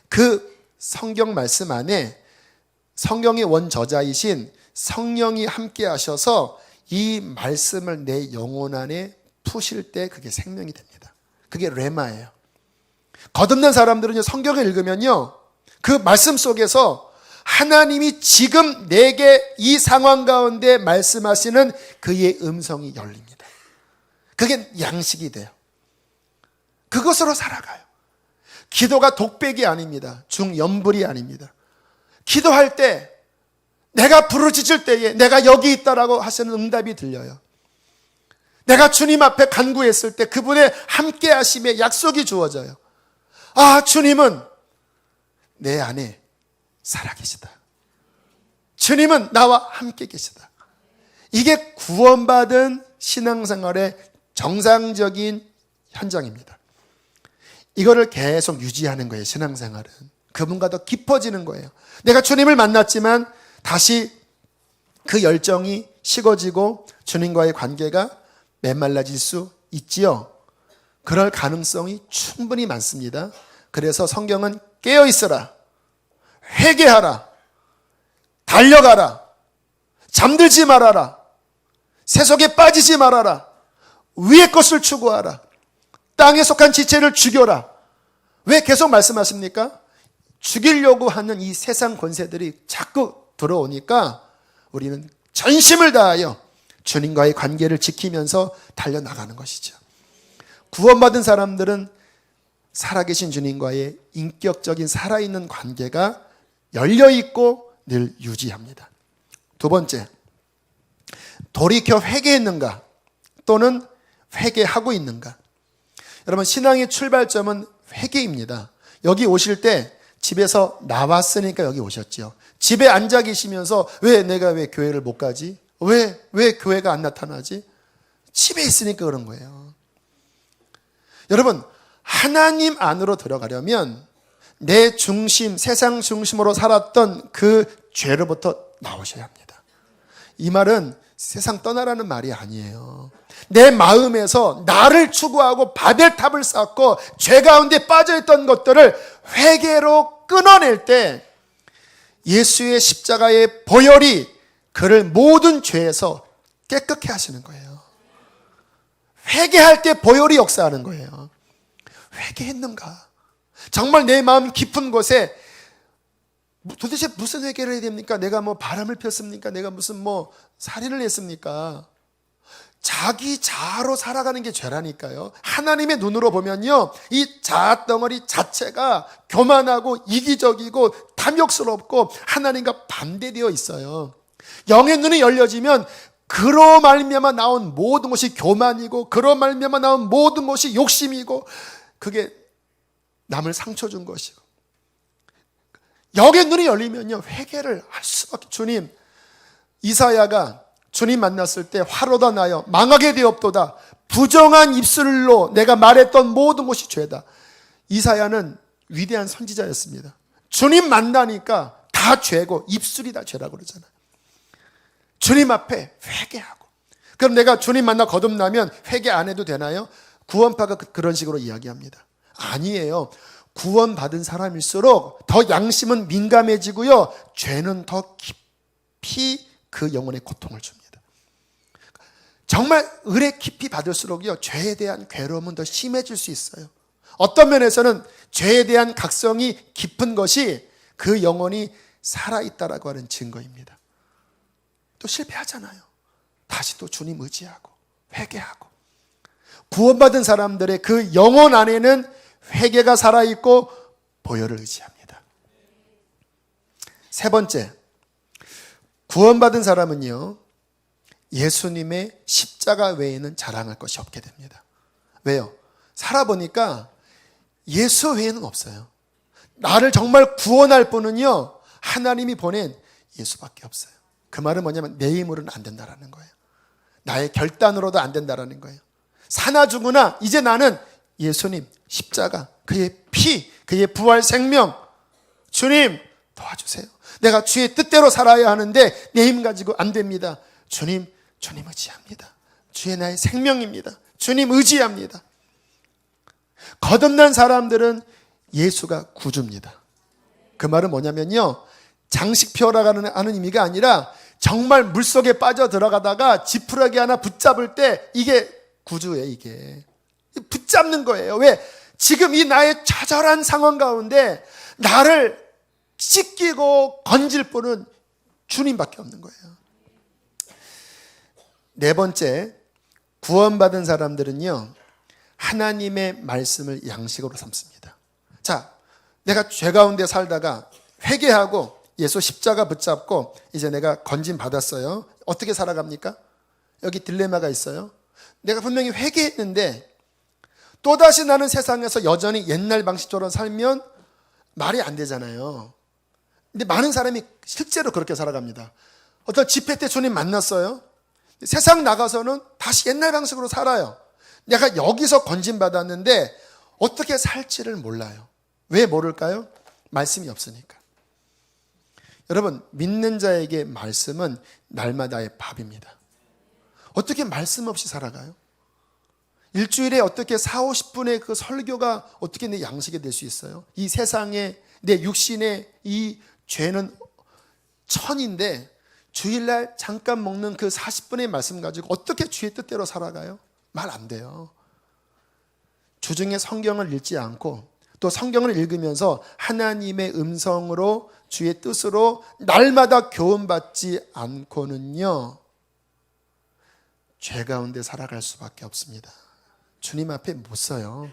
그 성경 말씀 안에 성경의 원저자이신 성령이 함께 하셔서 이 말씀을 내 영혼 안에 푸실 때 그게 생명이 됩니다. 그게 레마예요. 거듭난 사람들은 성경을 읽으면요, 그 말씀 속에서 하나님이 지금 내게 이 상황 가운데 말씀하시는 그의 음성이 열립니다. 그게 양식이 돼요. 그것으로 살아가요. 기도가 독백이 아닙니다. 중염불이 아닙니다. 기도할 때 내가 부르짖을 때에 내가 여기 있다라고 하시는 응답이 들려요. 내가 주님 앞에 간구했을 때 그분의 함께 하심의 약속이 주어져요. 아, 주님은 내 안에 살아계시다. 주님은 나와 함께 계시다. 이게 구원받은 신앙생활의 정상적인 현장입니다. 이거를 계속 유지하는 거예요. 신앙생활은 그분과 더 깊어지는 거예요. 내가 주님을 만났지만 다시 그 열정이 식어지고 주님과의 관계가 메말라질 수 있지요. 그럴 가능성이 충분히 많습니다. 그래서 성경은 깨어있어라, 회개하라, 달려가라, 잠들지 말아라, 세속에 빠지지 말아라, 위의 것을 추구하라, 땅에 속한 지체를 죽여라. 왜 계속 말씀하십니까? 죽이려고 하는 이 세상 권세들이 자꾸 들어오니까 우리는 전심을 다하여 주님과의 관계를 지키면서 달려나가는 것이죠. 구원받은 사람들은 살아계신 주님과의 인격적인 살아있는 관계가 열려있고 늘 유지합니다. 두 번째, 돌이켜 회개했는가 또는 회개하고 있는가. 여러분, 신앙의 출발점은 회개입니다. 여기 오실 때 집에서 나왔으니까 여기 오셨죠. 집에 앉아 계시면서 내가 왜 교회를 못 가지? 왜 교회가 안 나타나지? 집에 있으니까 그런 거예요. 여러분, 하나님 안으로 들어가려면 내 중심, 세상 중심으로 살았던 그 죄로부터 나오셔야 합니다. 이 말은 세상 떠나라는 말이 아니에요. 내 마음에서 나를 추구하고 바벨탑을 쌓고 죄 가운데 빠져있던 것들을 회개로 끊어낼 때 예수의 십자가의 보혈이 그를 모든 죄에서 깨끗게 하시는 거예요. 회개할 때 보혈이 역사하는 거예요. 회개했는가? 정말 내 마음 깊은 곳에 도대체 무슨 회개를 해야 됩니까? 내가 뭐 바람을 폈습니까? 내가 무슨 뭐 살인을 했습니까? 자기 자아로 살아가는 게 죄라니까요. 하나님의 눈으로 보면요, 이 자아 덩어리 자체가 교만하고 이기적이고 탐욕스럽고 하나님과 반대되어 있어요. 영의 눈이 열려지면 그로 말미암아 나온 모든 것이 교만이고 그로 말미암아 나온 모든 것이 욕심이고 그게 남을 상처 준 것이고, 영의 눈이 열리면요 회개를 할 수밖에. 주님, 이사야가 주님 만났을 때 화로다 나여 망하게 되었도다. 부정한 입술로 내가 말했던 모든 것이 죄다. 이사야는 위대한 선지자였습니다. 주님 만나니까 다 죄고 입술이 다 죄라고 그러잖아요. 주님 앞에 회개하고. 그럼 내가 주님 만나 거듭나면 회개 안 해도 되나요? 구원파가 그런 식으로 이야기합니다. 아니에요. 구원받은 사람일수록 더 양심은 민감해지고요, 죄는 더 깊이 그 영혼의 고통을 줍니다. 정말 은혜 깊이 받을수록요, 죄에 대한 괴로움은 더 심해질 수 있어요. 어떤 면에서는 죄에 대한 각성이 깊은 것이 그 영혼이 살아있다라고 하는 증거입니다. 또 실패하잖아요. 다시 또 주님 의지하고 회개하고. 구원받은 사람들의 그 영혼 안에는 회개가 살아있고 보혈을 의지합니다. 세 번째, 구원받은 사람은요, 예수님의 십자가 외에는 자랑할 것이 없게 됩니다. 왜요? 살아보니까 예수 외에는 없어요. 나를 정말 구원할 분은요, 하나님이 보낸 예수밖에 없어요. 그 말은 뭐냐면 내 힘으로는 안 된다라는 거예요. 나의 결단으로도 안 된다라는 거예요. 사나 죽으나 이제 나는 예수님 십자가, 그의 피, 그의 부활 생명, 주님 도와주세요. 내가 주의 뜻대로 살아야 하는데 내 힘 가지고 안 됩니다. 주님 의지합니다. 주의 나의 생명입니다. 주님 의지합니다. 거듭난 사람들은 예수가 구주입니다. 그 말은 뭐냐면요, 장식표라고 하는 의미가 아니라 정말 물속에 빠져 들어가다가 지푸라기 하나 붙잡을 때 이게 구주예요. 이게 붙잡는 거예요. 왜? 지금 이 나의 처절한 상황 가운데 나를 씻기고 건질 분은 주님밖에 없는 거예요. 네 번째, 구원받은 사람들은요, 하나님의 말씀을 양식으로 삼습니다. 자, 내가 죄 가운데 살다가 회개하고 예수 십자가 붙잡고 이제 내가 건진 받았어요. 어떻게 살아갑니까? 여기 딜레마가 있어요. 내가 분명히 회개했는데 또다시 나는 세상에서 여전히 옛날 방식처럼 살면 말이 안 되잖아요. 근데 많은 사람이 실제로 그렇게 살아갑니다. 어떤 집회 때 주님 만났어요. 세상 나가서는 다시 옛날 방식으로 살아요. 내가 여기서 건진받았는데 어떻게 살지를 몰라요. 왜 모를까요? 말씀이 없으니까. 여러분, 믿는 자에게 말씀은 날마다의 밥입니다. 어떻게 말씀 없이 살아가요? 일주일에 어떻게 4, 50분의 그 설교가 어떻게 내 양식이 될 수 있어요? 이 세상에 내 육신의 이 죄는 천인데 주일날 잠깐 먹는 그 40분의 말씀 가지고 어떻게 주의 뜻대로 살아가요? 말 안 돼요. 주중에 성경을 읽지 않고 또 성경을 읽으면서 하나님의 음성으로 주의 뜻으로 날마다 교훈받지 않고는요, 죄 가운데 살아갈 수밖에 없습니다. 주님 앞에 못 서요.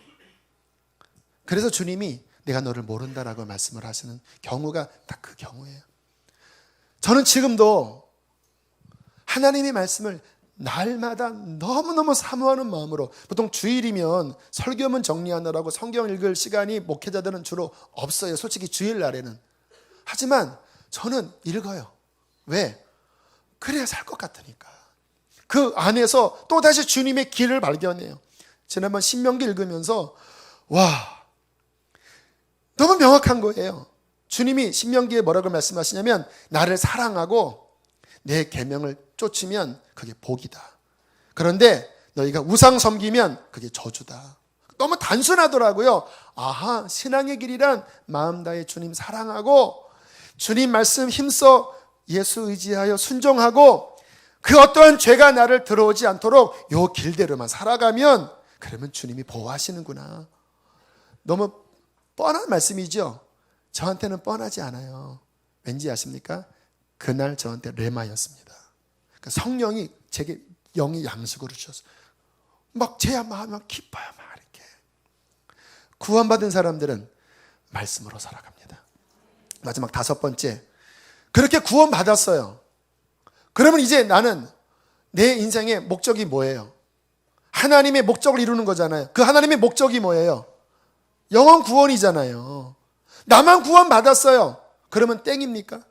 그래서 주님이 내가 너를 모른다라고 말씀을 하시는 경우가 딱 그 경우예요. 저는 지금도 하나님의 말씀을 날마다 너무너무 사모하는 마음으로, 보통 주일이면 설교문 정리하느라고 성경 읽을 시간이 목회자들은 주로 없어요. 솔직히 주일날에는. 하지만 저는 읽어요. 왜? 그래야 살 것 같으니까. 그 안에서 또다시 주님의 길을 발견해요. 지난번 신명기 읽으면서 와, 너무 명확한 거예요. 주님이 신명기에 뭐라고 말씀하시냐면 나를 사랑하고 내 계명을 쫓으면 그게 복이다. 그런데 너희가 우상 섬기면 그게 저주다. 너무 단순하더라고요. 아하, 신앙의 길이란 마음 다해 주님 사랑하고 주님 말씀 힘써 예수 의지하여 순종하고 그 어떠한 죄가 나를 들어오지 않도록 요 길대로만 살아가면 그러면 주님이 보호하시는구나. 너무 뻔한 말씀이죠. 저한테는 뻔하지 않아요. 왠지 아십니까? 그날 저한테 레마였습니다. 그러니까 성령이 제게 영의 양식으로 주셨어요. 막 제 마음이 기뻐요. 막 이렇게. 구원받은 사람들은 말씀으로 살아갑니다. 마지막 다섯 번째, 그렇게 구원받았어요. 그러면 이제 나는 내 인생의 목적이 뭐예요? 하나님의 목적을 이루는 거잖아요. 그 하나님의 목적이 뭐예요? 영원 구원이잖아요. 나만 구원받았어요. 그러면 땡입니까?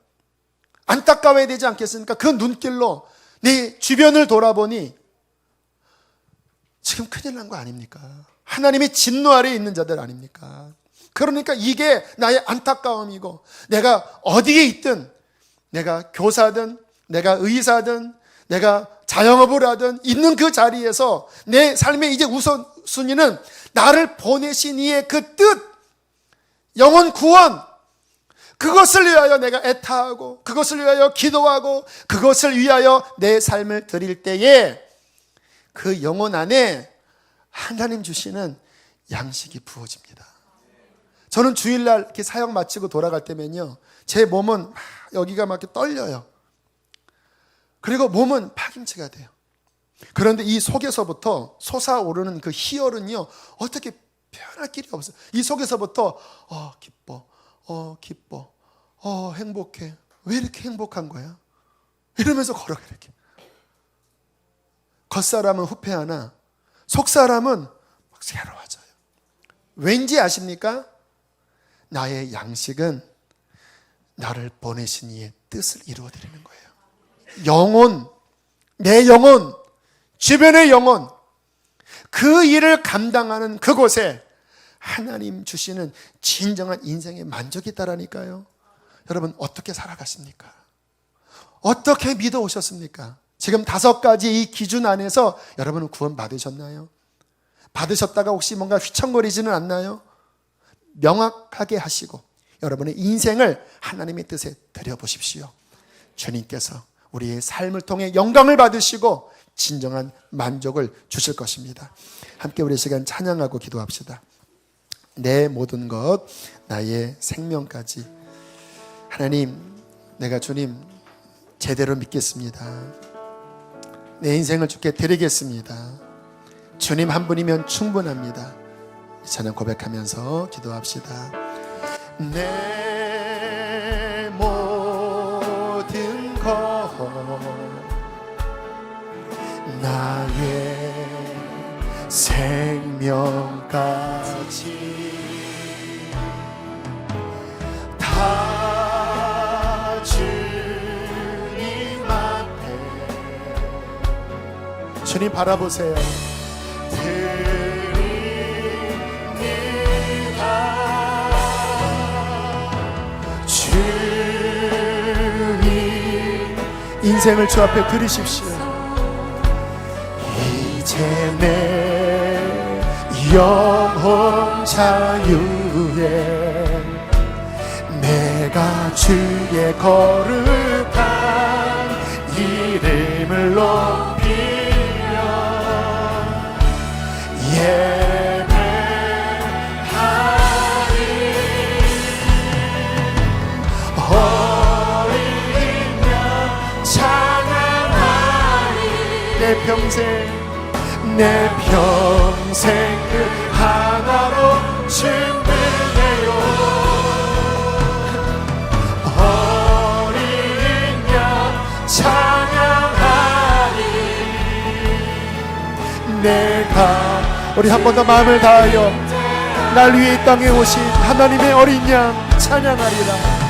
안타까워야 되지 않겠습니까? 그 눈길로 내 주변을 돌아보니 지금 큰일 난 거 아닙니까? 하나님의 진노 아래에 있는 자들 아닙니까? 그러니까 이게 나의 안타까움이고, 내가 어디에 있든, 내가 교사든 내가 의사든 내가 자영업을 하든 있는 그 자리에서 내 삶의 이제 우선순위는 나를 보내신 이의 그 뜻, 영혼 구원, 그것을 위하여 내가 애타하고 그것을 위하여 기도하고 그것을 위하여 내 삶을 드릴 때에 그 영혼 안에 하나님 주시는 양식이 부어집니다. 저는 주일날 이렇게 사역 마치고 돌아갈 때면요, 제 몸은 여기가 막 이렇게 떨려요. 그리고 몸은 파김치가 돼요. 그런데 이 속에서부터 솟아오르는 그 희열은요, 어떻게 표현할 길이 없어요. 이 속에서부터 기뻐, 기뻐, 행복해. 왜 이렇게 행복한 거야? 이러면서 걸어가 이렇게. 겉사람은 후패하나 속사람은 막 새로워져요. 왠지 아십니까? 나의 양식은 나를 보내신 이의 뜻을 이루어드리는 거예요. 영혼, 내 영혼, 주변의 영혼, 그 일을 감당하는 그곳에 하나님 주시는 진정한 인생의 만족이 있다라니까요. 여러분, 어떻게 살아가십니까? 어떻게 믿어 오셨습니까? 지금 5가지 이 기준 안에서 여러분은 구원 받으셨나요? 받으셨다가 혹시 뭔가 휘청거리지는 않나요? 명확하게 하시고 여러분의 인생을 하나님의 뜻에 드려보십시오. 주님께서 우리의 삶을 통해 영광을 받으시고 진정한 만족을 주실 것입니다. 함께 우리 시간 찬양하고 기도합시다. 내 모든 것, 나의 생명까지 하나님, 내가 주님 제대로 믿겠습니다. 내 인생을 주께 드리겠습니다. 주님 한 분이면 충분합니다. 이 찬양 고백하면서 기도합시다. 내 모든 것, 나의 생명까지 다 주님 앞에, 주님 바라보세요. 인생을 주 앞에 드리십시오. 이제 내 영혼 자유에 내가 주의 거룩한 이름을 높이며 예배하리. 내 평생 그 하나로 충분해요. 어린 양 찬양하리. 내가 우리 한 번 더 마음을 다하여 날 위해 이 땅에 오신 하나님의 어린 양 찬양하리라.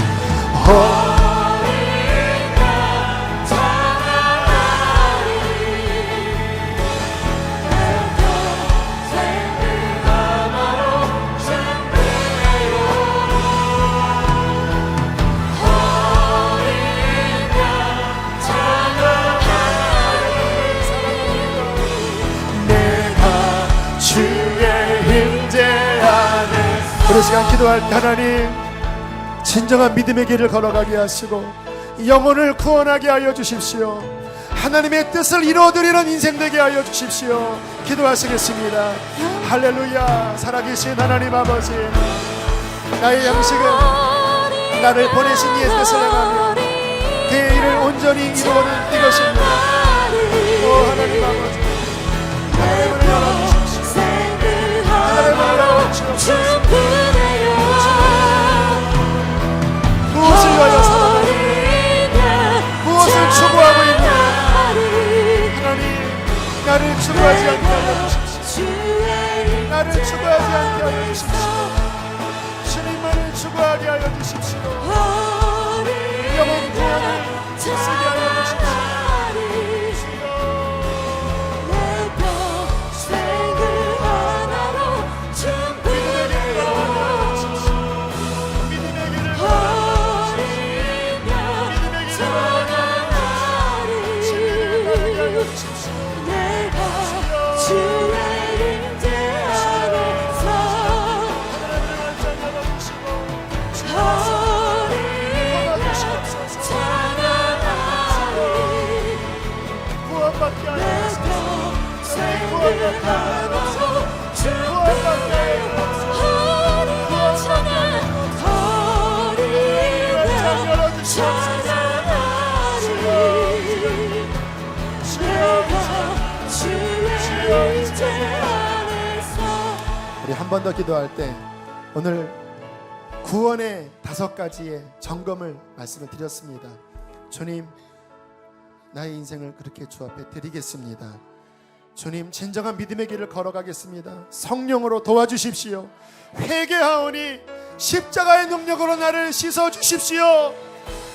그런 시간 기도할 때 하나님, 진정한 믿음의 길을 걸어가게 하시고 영혼을 구원하게 하여 주십시오. 하나님의 뜻을 이루어드리는 인생 되게 하여 주십시오. 기도하시겠습니다. 할렐루야. 살아계신 하나님 아버지, 나의 양식은 나를 보내신 이의 뜻을 행하며 그의 일을 온전히 이루어는 이것입니다. 오 하나님 아버지, 하나님을 열어주십시오. 하나님을 열어주십시오. 무엇을 위하여 살아가니, 무엇을 추구하고 있는 하나님, 나를 추구하지 않게 하여 주십시오. 나를 추구하지 않게 하여 주십시오. 주님만을 추구하게 하여 주십시오. 영혼 구원을 쓰게 하여 주십시오. 번 더 기도할 때 오늘 구원의 5가지의 점검을 말씀을 드렸습니다. 주님, 나의 인생을 그렇게 주 앞에 드리겠습니다. 주님, 진정한 믿음의 길을 걸어가겠습니다. 성령으로 도와주십시오. 회개하오니 십자가의 능력으로 나를 씻어주십시오.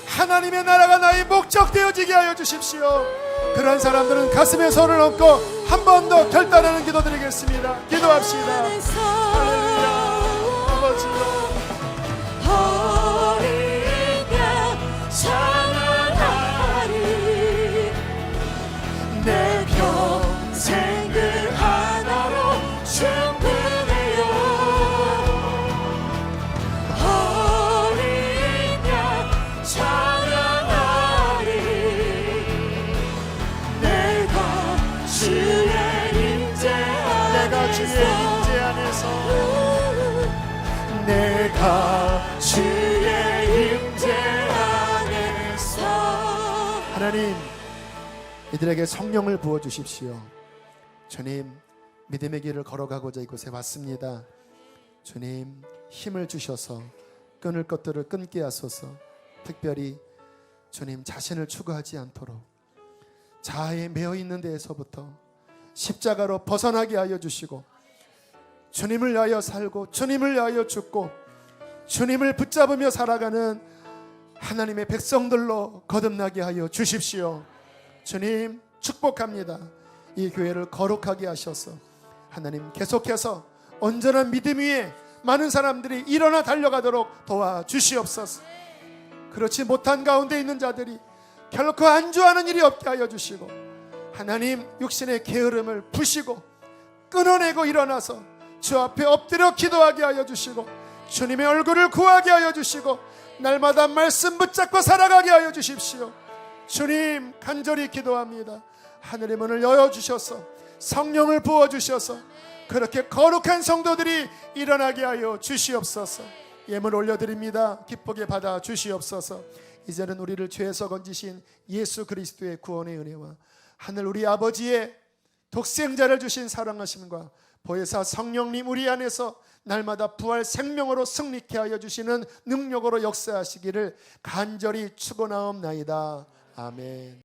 하나님의 나라가 나의 목적 되어지게 하여 주십시오. 그런 사람들은 가슴에 손을 얹고 한 번 더 결단하는 기도 드리겠습니다. 기도합시다. 할렐루야. 아버지요, 내 평생 그 하나로 충분해요. 어린 양 찬양하리. 내가 주의 임재 안에서 내가 주의 임재 안에서 하나님, 이들에게 성령을 부어주십시오. 주님, 믿음의 길을 걸어가고자 이곳에 왔습니다. 주님, 힘을 주셔서 끊을 것들을 끊게 하소서. 특별히 주님, 자신을 추구하지 않도록 자아에 매어있는 데에서부터 십자가로 벗어나게 하여 주시고, 주님을 위하여 살고 주님을 위하여 죽고 주님을 붙잡으며 살아가는 하나님의 백성들로 거듭나게 하여 주십시오. 주님, 축복합니다. 이 교회를 거룩하게 하셔서 하나님 계속해서 온전한 믿음 위에 많은 사람들이 일어나 달려가도록 도와주시옵소서. 그렇지 못한 가운데 있는 자들이 결코 안주하는 일이 없게 하여 주시고, 하나님 육신의 게으름을 푸시고 끊어내고 일어나서 주 앞에 엎드려 기도하게 하여 주시고, 주님의 얼굴을 구하게 하여 주시고, 날마다 말씀 붙잡고 살아가게 하여 주십시오. 주님, 간절히 기도합니다. 하늘의 문을 열어주셔서 성령을 부어주셔서 그렇게 거룩한 성도들이 일어나게 하여 주시옵소서. 예물 올려드립니다. 기쁘게 받아 주시옵소서. 이제는 우리를 죄에서 건지신 예수 그리스도의 구원의 은혜와 하늘 우리 아버지의 독생자를 주신 사랑하심과 보혜사 성령님 우리 안에서 날마다 부활 생명으로 승리케 하여 주시는 능력으로 역사하시기를 간절히 축원하옵나이다. 아멘.